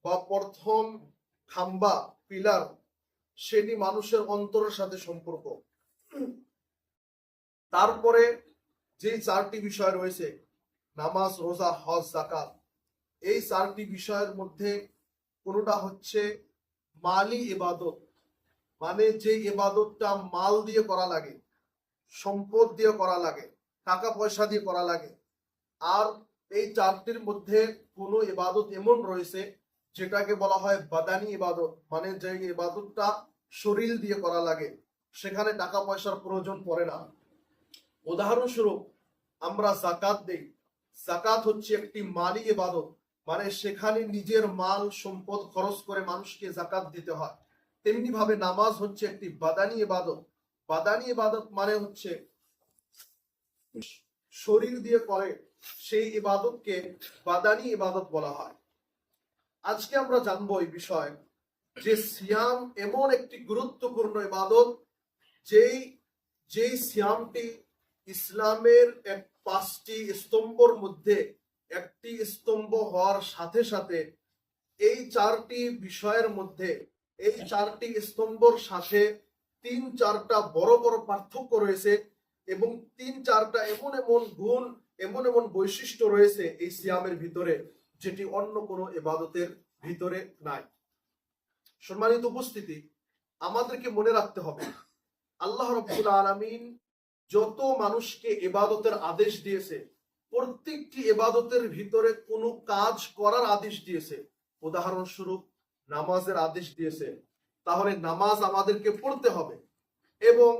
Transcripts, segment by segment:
বা প্রথম খাম্বা পিলার সেটি মানুষের অন্তরের সাথে সম্পর্ক। তারপরে যে চারটি বিষয় রয়েছে নামাজ, রোজা, হজ, যাকাত, এই চারটি বিষয়ের মধ্যে কোনটা হচ্ছে মালি ইবাদত, মানে যে ইবাদতটা মাল দিয়ে করা লাগে, সম্পদ দিয়ে করা লাগে, টাকা পয়সা দিয়ে করা লাগে। আর এই চারটির মধ্যে কোনো ইবাদত এমন রয়েছে যেটাকে বলা হয় বাদানি ইবাদত, মানে যে ইবাদতটা শরীর দিয়ে করা লাগে, সেখানে টাকা পয়সার প্রয়োজন পড়ে না। উদাহরণস্বরূপ আমরা যাকাত দেই। যাকাত হচ্ছে একটি মালি ইবাদত, মানে সেখানে নিজের মাল সম্পদ খরচ করে মানুষকে যাকাত দিতে হয়। তেমনি ভাবে নামাজ হচ্ছে একটি বাদানি ইবাদত। বাদানি ইবাদত মানে হচ্ছে শরীর দিয়ে করে সেই ইবাদতকে বাদানি ইবাদত বলা হয়। আজকে আমরা জানবো এই বিষয় যে সিয়াম এমন একটি গুরুত্বপূর্ণ ইবাদত যেই সিয়ামটি ইসলামের পাঁচটি স্তম্ভর মধ্যে একটি স্তম্ভ হওয়ার সাথে সাথে এই চারটি বিষয়ের মধ্যে, এই চারটি স্তম্ভর সাথে তিন চারটা বড় বড় পার্থক্য রয়েছে এবং তিন চারটা এমন এমন গুণ, এমন এমন বৈশিষ্ট্য রয়েছে এই সিয়ামের ভিতরে যেটি অন্য কোনো ইবাদতের ভিতরে নাই। সম্মানিত উপস্থিতি, আমাদেরকে মনে রাখতে হবে আল্লাহ রাব্বুল আলামিন যত মানুষকে ইবাদতের আদেশ দিয়েছে, প্রত্যেকটি ইবাদতের ভিতরে কোনো কাজ করার আদেশ দিয়েছে। উদাহরণস্বরূপ নামাজের আদেশ দিয়েছে, তাহলে নামাজ আমাদেরকে পড়তে হবে। এবং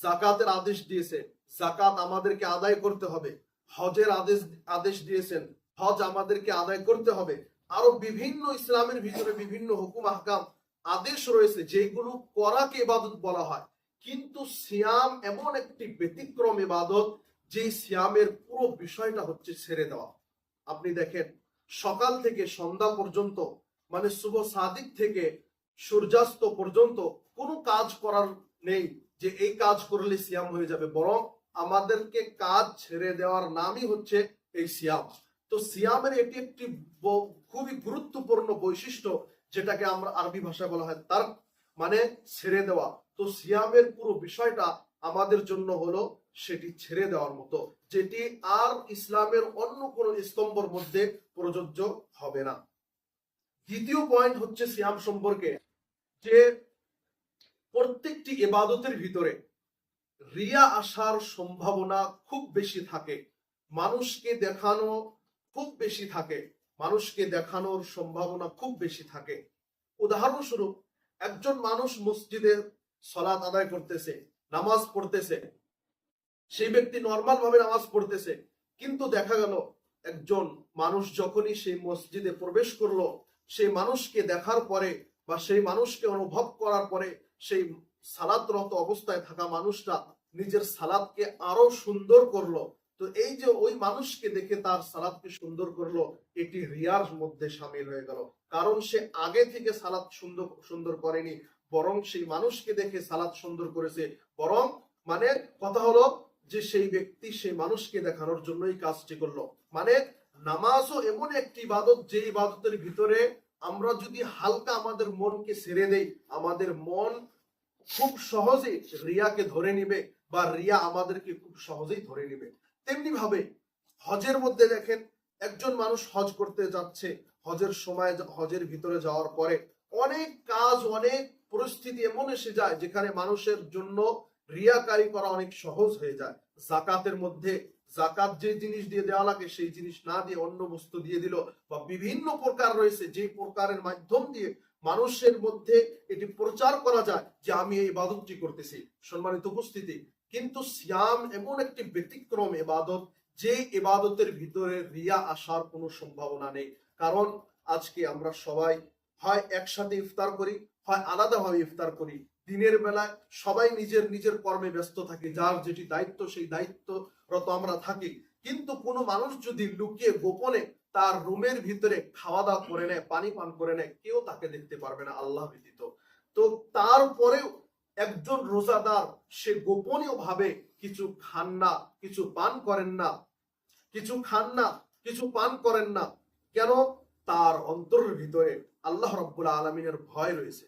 যাকাতের আদেশ দিয়েছে, যাকাত আমাদেরকে আদায় করতে হবে। হজের আদেশ দিয়েছেন, হজ আমাদেরকে আদায় করতে হবে। আরো বিভিন্ন ইসলামের ভিতরে বিভিন্ন হুকুম আহকাম আদেশ রয়েছে যেগুলো করাকে ইবাদত বলা হয়। কিন্তু সিয়াম এমন একটি ব্যতিক্রম ইবাদত যে সিয়ামের পুরো বিষয়টা হচ্ছে ছেড়ে দেওয়া। আপনি দেখেন সকাল থেকে সন্ধ্যা পর্যন্ত, মানে শুভ সাদিক থেকে সূর্যাস্ত পর্যন্ত কোনো কাজ করার নেই যে এই কাজ করলে সিয়াম হয়ে যাবে, বরং আমাদেরকে কাজ ছেড়ে দেওয়ার নামই হচ্ছে এই সিয়াম। তো সিয়ামের এটি একটি খুবই গুরুত্বপূর্ণ বৈশিষ্ট্য, যেটাকে আমরা আরবি ভাষায় বলা হয় তার মানে ছেড়ে দেওয়া। তো সিয়ামের পুরো বিষয়টা আমাদের জন্য হলো সেটি ছেড়ে দেওয়ার মতো, যেটি আর ইসলামের অন্য কোন স্তম্ভের মধ্যে প্রযোজ্য হবে না। দ্বিতীয় পয়েন্ট হচ্ছে সিয়াম সম্পর্কে যে প্রত্যেকটি ইবাদতের ভিতরে রিয়া আসার সম্ভাবনা খুব বেশি থাকে, মানুষকে দেখানো খুব বেশি থাকে, মানুষকে দেখানোর সম্ভাবনা খুব বেশি থাকে। উদাহরণস্বরূপ একজন মানুষ মসজিদে সালাত আদায় করতেছে, নামাজ পড়তেছে, সেই ব্যক্তি নর্মাল ভাবে নামাজ পড়তেছে, কিন্তু দেখা গেল একজন মানুষ যখনই সেই মসজিদে প্রবেশ করলো, সেই মানুষকে দেখার পরে বা সেই মানুষকে অনুভব করার পরে সেই সালাতরত অবস্থায় থাকা মানুষটা নিজের সালাতকে আরো সুন্দর করলো। তো এই যে ওই মানুষকে দেখে তার সালাতকে সুন্দর করলো, এটি রিয়ার মধ্যে শামিল হয়ে গেল। কারণ সে আগে থেকে সালাত সুন্দর করেনি, বরং সেই মানুষকে দেখে সালাত সুন্দর করেছে। বরং মানে কথা হলো যে সেই ব্যক্তি সেই মানুষকে দেখানোর জন্যই কাজটি করলো। মানে নামাজও এমন একটি ইবাদত যে ইবাদতের ভিতরে আমরা যদি হালকা আমাদের মনকে ছেড়ে দেই, আমাদের মন খুব সহজে রিয়াকে ধরে নিবে বা রিয়া আমাদেরকে খুব সহজেই ধরে নিবে। তেমনি ভাবে হজের মধ্যে দেখেন একজন মানুষ হজ করতে যাচ্ছে, হজের সময় হজের ভিতরে যাওয়ার পরে অনেক কাজ, অনেক পরিস্থিতি এমন এসে যায় যেখানে মানুষের জন্য রিয়াকারি করা অনেক সহজ হয়ে যায়। যাকাতের মধ্যে যাকাত যে জিনিস দিয়ে দেওয়া লাগে সেই জিনিস না দিয়ে অন্য বস্তু দিয়ে দিল, বা বিভিন্ন প্রকার রয়েছে যে প্রকারের মাধ্যম দিয়ে মানুষের মধ্যে এটি প্রচার করা যায় যে আমি এই ইবাদতটি করতেছি। সম্মানিত উপস্থিতি, কিন্তু সিয়াম এমন একটি ব্যতিক্রম ইবাদত যে ইবাদতের ভিতরে রিয়া আসার কোনো সম্ভাবনা নেই। কারণ আজকে আমরা সবাই হয় একসাথে ইফতার করি, হয় আলাদাভাবে ইফতার করি। দিনের বেলায় সবাই নিজের নিজের কর্মে ব্যস্ত থাকি, যার যেটি দায়িত্ব সেই দায়িত্বরত আমরা থাকি। কিন্তু কোনো মানুষ যদি লুকিয়ে গোপনে তার রুমের ভিতরে খাওয়া দাওয়া করে নেয়, পানি পান করে নেয়, কেউ তাকে দেখতে পারবে না আল্লাহ ব্যতীত। তো তারপরেও একজন রোজাদার সে গোপনীয় ভাবে কিছু খান না, কিছু পান করেন না, কিছু খান না, কিছু পান করেন না, কেন? তার অন্তরের ভিতরে আল্লাহ রাব্বুল আলামিনের ভয় রয়েছে,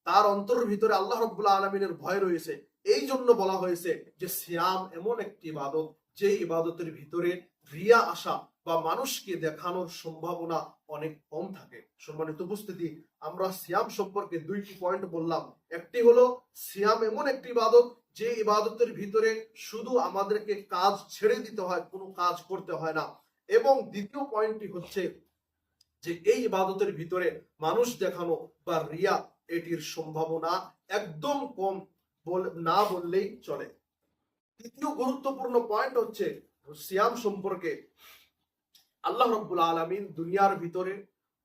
তার অন্তরের ভিতরে আল্লাহ রাব্বুল আলামিনের ভয় রয়েছে। এই জন্য বলা হয়েছে যে সিয়াম এমন একটি ইবাদত, যে ইবাদতের ভিতরে রিয়া আসা বা মানুষকে দেখানোর সম্ভাবনা অনেক কম থাকে। সম্মানিত উপস্থিতি, আমরা সিয়াম সম্পর্কে দুইটি পয়েন্ট বললাম। একটি হলো সিয়াম এমন একটি ইবাদত যে ইবাদতের ভিতরে শুধু আমাদেরকে কাজ ছেড়ে দিতে হয়, কোনো কাজ করতে হয় না। এবং দ্বিতীয় পয়েন্টটি হচ্ছে যে এই ইবাদতের ভিতরে মানুষ দেখানো বা রিয়া, এটির সম্ভাবনা একদম কম, না বললেই চলে। তৃতীয় গুরুত্বপূর্ণ পয়েন্ট হচ্ছে সিয়াম সম্পর্কে আল্লাহ রাব্বুল আলামিন দুনিয়ার ভিতরে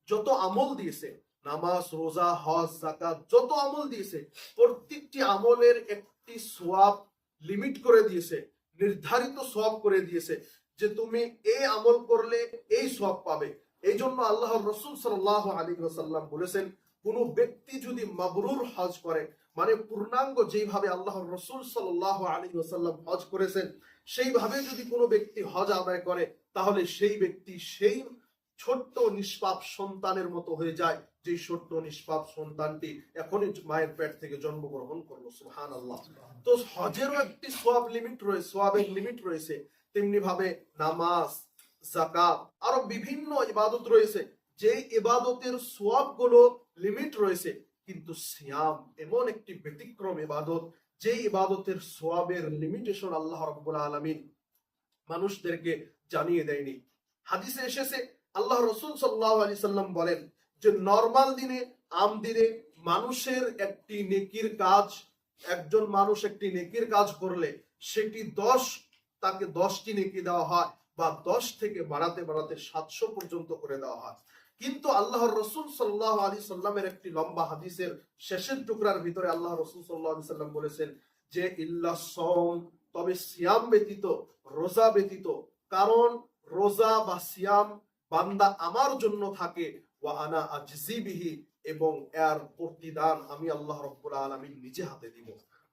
যত আমল দিয়েছে, নামাজ, রোজা, হজ, যাকাত, যত আমল দিয়েছে, প্রত্যেকটি আমলের একটি সওয়াব লিমিট করে দিয়েছে, নির্ধারিত সওয়াব করে দিয়েছে যে তুমি এই আমল করলে এই সওয়াব পাবে। এই জন্য আল্লাহর রাসূল সাল্লাল্লাহু আলাইহি ওয়াসাল্লাম বলেছেন, কোন ব্যক্তি যদি মাবরুর হজ করে, মানে পূর্ণাঙ্গ যেইভাবে আল্লাহর রাসূল সাল্লাল্লাহু আলাইহি ওয়াসাল্লাম হজ করেছেন সেইভাবে যদি কোনো ব্যক্তি হজ আদায় করে, তাহলে সেই ব্যক্তি সেই ছোট্ট নিষ্পাপ সন্তানের মতো হয়ে যায়, যে ছোট্ট নিষ্পাপ সন্তানটি এখনই মায়ের পেট থেকে জন্মগ্রহণ করলো। সুবহানাল্লাহ। তো হজেরও একটি সওয়াব লিমিট রয়েছে, সওয়াবের লিমিট রয়েছে। তেমনি ভাবে নামাজ, যাকাত, আরো বিভিন্ন ইবাদত রয়েছে যে ইবাদতের সওয়াব গুলো লিমিট রয়েছে। কিন্তু সিয়াম এমন একটি ব্যতিক্রম ইবাদত যে ইবাদতের সওয়াবের লিমিটেশন আল্লাহ রাব্বুল আলামিন মানুষদেরকে জানিয়ে দেয়নি। হাদিসে এসেছে আল্লাহ রাসূল সাল্লাল্লাহু আলাইহি সাল্লাম বলেন যে নরমাল দিনে, আম দিনে মানুষের একটি নেকির কাজ, একজন মানুষ একটি নেকির কাজ করলে সেটি তাকে 10টি নেকি দেওয়া হয়, বা 10 থেকে বাড়াতে বাড়াতে 700 পর্যন্ত করে দেওয়া হয়। কিন্তু আল্লাহর রাসূল সাল্লাল্লাহু আলাইহি সাল্লামের একটি লম্বা হাদিসের শেষের টুকরার ভিতরে আল্লাহ রাসূল সাল্লাল্লাহু আলাইহি সাল্লাম বলেছেন যে ইল্লা সাওম, তবে সিয়াম ব্যতীত, রোজা ব্যতীত, কারণ রোজা বা সিয়াম বান্দা আমার জন্য থাকে, ওয়া আনা আজজি বিহি, এবং এর প্রতিদান আমি আল্লাহ রাব্বুল আলামিন নিজে হাতে দিব।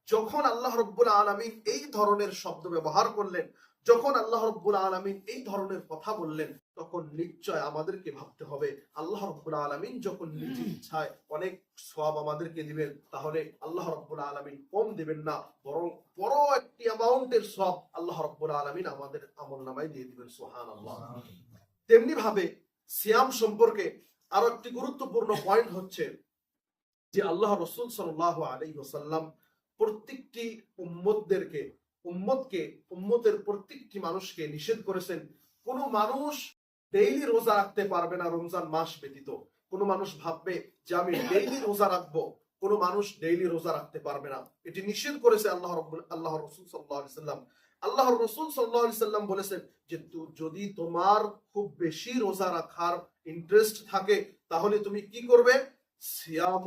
যখন আল্লাহ রাব্বুল আলামিন এই ধরনের শব্দ ব্যবহার করলেন, যখন আল্লাহ রাব্বুল আলামিন এই ধরনের কথা বললেন, তখন নিশ্চয় আমাদেরকে ভাবতে হবে আল্লাহ রাব্বুল আলামিন যখন নিজে ইচ্ছায় অনেক সওয়াব আমাদেরকে দিবেন, তাহলে আল্লাহ রাব্বুল আলামিন কম দিবেন না, বরং বড় একটি অ্যামাউন্টের সওয়াব আল্লাহ রাব্বুল আলামিন আমাদের আমলনামায় দিয়ে দিবেন। সুবহানাল্লাহ। তেমনি ভাবে সিয়াম সম্পর্কে আরো একটি গুরুত্বপূর্ণ পয়েন্ট হচ্ছে যে আল্লাহ রাসূল সাল্লাল্লাহু আলাইহি ওয়াসাল্লাম প্রত্যেকটি উম্মতের প্রত্যেকটি মানুষকে নিষেধ করেছেন। কোন মানুষ ডেইলি রোজা রাখতে পারবে না রমজান মাস ব্যতীত। কোন মানুষ ভাববে যে আমি ডেইলি রোজা রাখবো, কোন মানুষ ডেইলি রোজা রাখতে পারবে না, এটি নিষেধ করেছে আল্লাহ রাসূল সাল্লাল্লাহু আলাইহি সাল্লাম। আল্লাহর রাসূল সাল্লাল্লাহু আলাইহি সাল্লাম বলেছেন যে যদি তোমার খুব বেশি রোজা রাখার ইন্টারেস্ট থাকে, তাহলে তুমি কি করবে? সিয়াম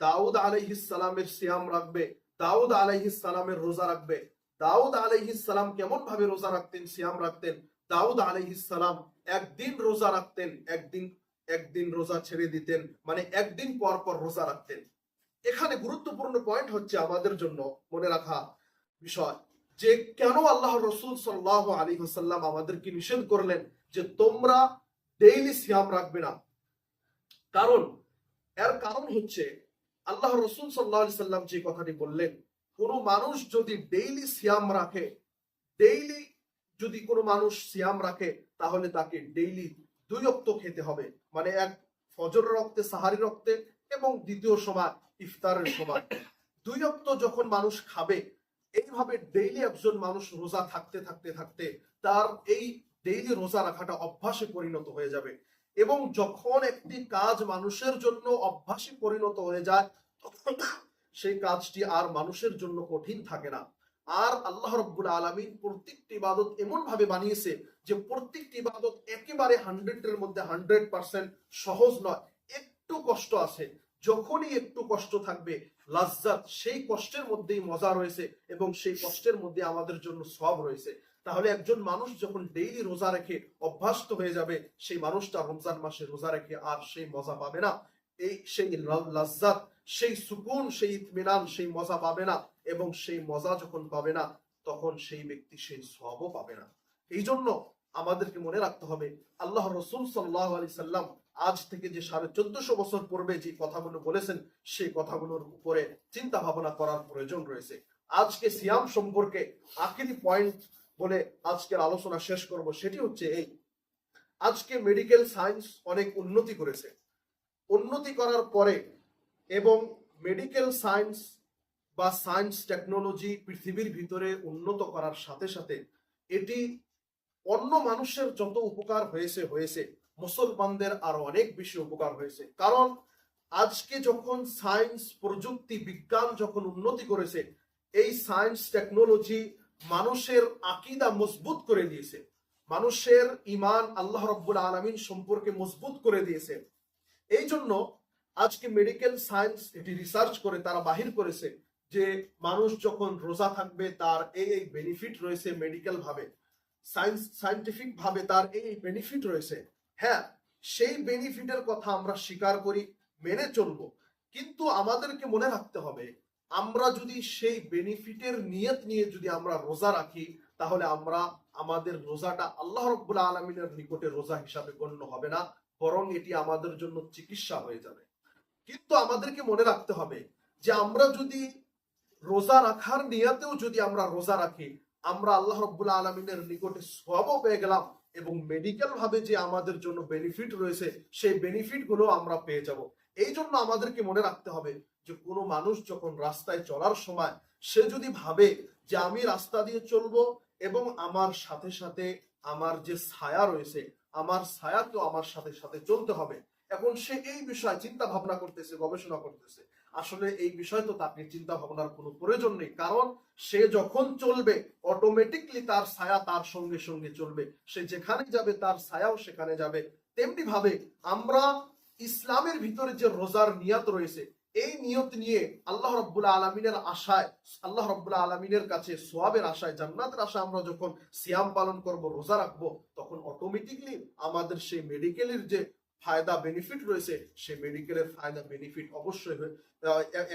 দাউদ আলাইহিস সালামের সিয়াম রাখবে, দাউদ আলাইহিস সালামের রোজা রাখবে। দাউদ আলাইহিস সালাম কেমন ভাবে রোজা রাখতেন, সিয়াম রাখতেন? দাউদ আলাইহিস সালাম একদিন রোজা রাখতেন, একদিন রোজা ছেড়ে দিতেন, মানে একদিন পর পর রোজা রাখতেন। এখানে গুরুত্বপূর্ণ পয়েন্ট হচ্ছে আমাদের জন্য মনে রাখা বিষয় যে কেন আল্লাহ রাসূল সাল্লাল্লাহু আলাইহি ওয়াসাল্লাম আমাদেরকে নিষেধ করলেন যে তোমরা ডেইলি সিয়াম রাখবে না। এর কারণ হচ্ছে আল্লাহ রাসূল সাল্লাল্লাহু আলাইহি সাল্লাম যে কথাটি বললেন, কোন মানুষ যদি ডেইলি সিয়াম রাখে, ডেইলি যদি কোনো মানুষ সিয়াম রাখে, তাহলে তাকে ডেইলি 2 ওয়াক্ত খেতে হবে, মানে এক ফজরের ওয়াক্তে, সাহারির ওয়াক্তে, এবং দ্বিতীয় সময় ইফতারের সময় 2 ওয়াক্ত যখন মানুষ খাবে, এইভাবে ডেইলি একজন মানুষ রোজা থাকতে থাকতে থাকতে তার এই ডেইলি রোজা রাখাটা অভ্যাসে পরিণত হয়ে যাবে। এবং যখন একটি কাজ মানুষের জন্য অভ্যাসে পরিণত হয়ে যায়, তখন সেই কাজটি আর মানুষের জন্য কঠিন থাকে না। আর আল্লাহ রাব্বুল আলামিন প্রত্যেকটি ইবাদত এমন ভাবে বানিয়েছে যে প্রত্যেকটি ইবাদত একেবারে 100-এর মধ্যে 100% সহজ নয়, একটু কষ্ট আছে। যখনই একটু কষ্ট থাকবে, লাজ্জাত, সেই কষ্টের মধ্যেই মজা রয়েছে, এবং সেই কষ্টের মধ্যে আমাদের জন্য সওয়াব রয়েছে। তাহলে একজন মানুষ যখন ডেইলি রোজা রেখে অভ্যস্ত হয়ে যাবে, সেই মানুষটা রমজান মাসে রোজা রেখে আর সেই মজা পাবে না, সেই লাজ্জাত, সেই সুকুন, সেই ইতমিনান, সেই মজা পাবে না। এবং সেই মজা যখন পাবে না, তখন সেই ব্যক্তি সেই সওয়াবও পাবে না। এই জন্য আমাদেরকে মনে রাখতে হবে আল্লাহ রাসূল সাল্লাল্লাহু আলাইহি সাল্লাম আজ থেকে যে 1450 বছর পূর্বে যে কথাগুলো বলেছেন সেই কথাগুলোর উপরে চিন্তা ভাবনা করার প্রয়োজন রয়েছে। আজকে সিয়াম সম্পর্কে আখেরি পয়েন্ট বলে আজকের আলোচনা শেষ করব, সেটি হচ্ছে এই, আজকে মেডিকেল সায়েন্স অনেক উন্নতি করেছে। উন্নতি করার পরে এবং মেডিকেল সায়েন্স বা সায়েন্স টেকনোলজি পৃথিবীর ভিতরে উন্নত করার সাথে সাথে এটি অন্য মানুষের যত উপকার হয়েছে মুসলমানদের আরো অনেক বেশি উপকার হয়েছে। কারণ আজকে যখন সায়েন্স প্রযুক্তি বিজ্ঞান যখন উন্নতি করেছে, এই সায়েন্স টেকনোলজি মানুষের আকীদা মজবুত করে দিয়েছে, মানুষের ঈমান আল্লাহ রাব্বুল আলামিন সম্পর্কে মজবুত করে দিয়েছে। এই জন্য আজকে মেডিকেল সায়েন্স এটি রিসার্চ করে তারা বাহির করেছে যে মানুষ যখন রোজা থাকবে তার এই বেনিফিট রয়েছে, মেডিকেল ভাবে সায়েন্টিফিক ভাবে তার এই বেনিফিট রয়েছে। হ্যাঁ, সেই বেনিফিটের কথা আমরা স্বীকার করি, মেনে চলবো, কিন্তু আমাদেরকে মনে রাখতে হবে আমরা যদি সেই বেনিফিটের নিয়ত নিয়ে যদি আমরা রোজা রাখি, তাহলে আমরা আমাদের রোজাটা আল্লাহ রাব্বুল আলামিনের নিকটে রোজা হিসাবে গণ্য হবে না, বরং এটি আমাদের জন্য চিকিৎসা হয়ে যাবে। কিন্তু আমাদেরকে মনে রাখতে হবে যে আমরা যদি রোজা রাখার নিয়তেও যদি আমরা রোজা রাখি, আমরা আল্লাহ রাব্বুল আলামিনের নিকটে সওয়াবও পেয়ে গেলাম এবং মেডিকেল ভাবে যে আমাদের জন্য বেনিফিট রয়েছে সেই বেনিফিট গুলো আমরা পেয়ে যাব। এই জন্য আমাদেরকে মনে রাখতে হবে যে কোনো মানুষ যখন রাস্তায় চলার সময় সে যদি ভাবে যে আমি রাস্তা দিয়ে চলবো এবং আমার সাথে সাথে আমার যে ছায়া রয়েছে, আমার ছায়াকেও আমার সাথে সাথে চলতে হবে, এখন সে এই বিষয়ে চিন্তা ভাবনা করতেছে, গবেষণা করতেছে, আসলে এই বিষয় তো তাকে চিন্তা ভাবনার কোনো প্রয়োজন নেই। কারণ সে যখন চলবে অটোমেটিকলি তার ছায়া তার সঙ্গে সঙ্গে চলবে, সে যেখানে যাবে তার ছায়াও সেখানে যাবে। তেমনি ভাবে আমরা ইসলামের ভিতরে যে রোজার নিয়ত রয়েছে, এই নিয়ত নিয়ে আল্লাহ রাব্বুল আলামিনের আশায়, আল্লাহ রাব্বুল আলামিনের কাছে সোয়াবের আশায়, জান্নাতের আশায় আমরা যখন সিয়াম পালন করব, রোজা রাখবো, তখন অটোমেটিকলি আমাদের সেই মেডিকেলের যে ফায়দা বেনিফিট রয়েছে সেই মেডিকেলের ফায়দা বেনিফিট অবশ্যই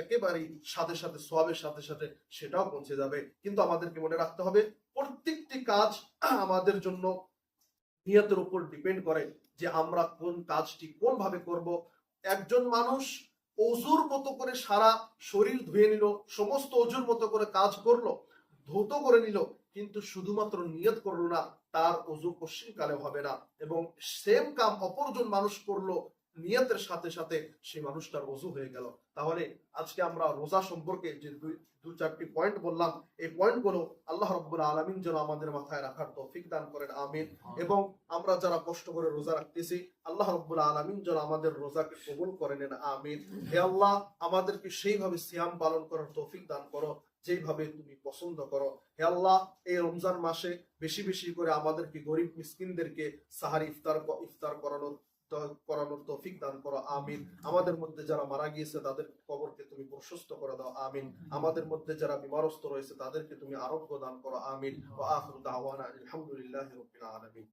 একেবারেই সাথে সাথে সোয়াবের সাথে সাথে সেটাও পৌঁছে যাবে। কিন্তু আমাদেরকে মনে রাখতে হবে প্রত্যেকটি কাজ আমাদের জন্য নিয়তের উপর ডিপেন্ড করে যে আমরা কোন কাজটি কোন ভাবে করব। একজন মানুষ অজুর মতো করে সারা শরীর ধুয়ে নিল, সমস্ত অজুর মতো করে কাজ করলো, ধৌত করে নিল, কিন্তু শুধুমাত্র নিয়ত করলো না, তার অজু পশ্চিমকালে হবে না। এবং সেম কাম অপরজন মানুষ করলো, নিয়তের সাথে সাথে সেই মানুষটার অজু হয়ে গেল। তাহলে আজকে আমরা রোজা সম্পর্কে যে দু চারটি পয়েন্ট বললাম, এই পয়েন্টগুলো আল্লাহ রাব্বুল আলামিন যেন আমাদের মাথায় রাখার তৌফিক দান করেন, আমিন। এবং আমরা যারা কষ্ট করে রোজা রাখতেছি, আল্লাহ রাব্বুল আলামিন যেন আমাদের রোজাকে কবুল করে নেন, আমিন। হে আল্লাহ, আমাদেরকে সেইভাবে সিয়াম পালন করার তৌফিক দান করো যেভাবে তুমি পছন্দ করো। হে আল্লাহ, এই রমজান মাসে বেশি বেশি করে আমাদেরকে গরিব মিসকিনদেরকে সাহারি ইফতার করানোর তৌফিক দান করো, আমিন। আমাদের মধ্যে যারা মারা গিয়েছে তাদের কবরকে তুমি প্রশস্ত করে দাও, আমিন। আমাদের মধ্যে যারা বিমারস্ত রয়েছে তাদেরকে তুমি আরোগ্য দান করো, আমিন। ওয়া আখিরু দাওয়ানা আলহামদুলিল্লাহি রাব্বিল আলামিন।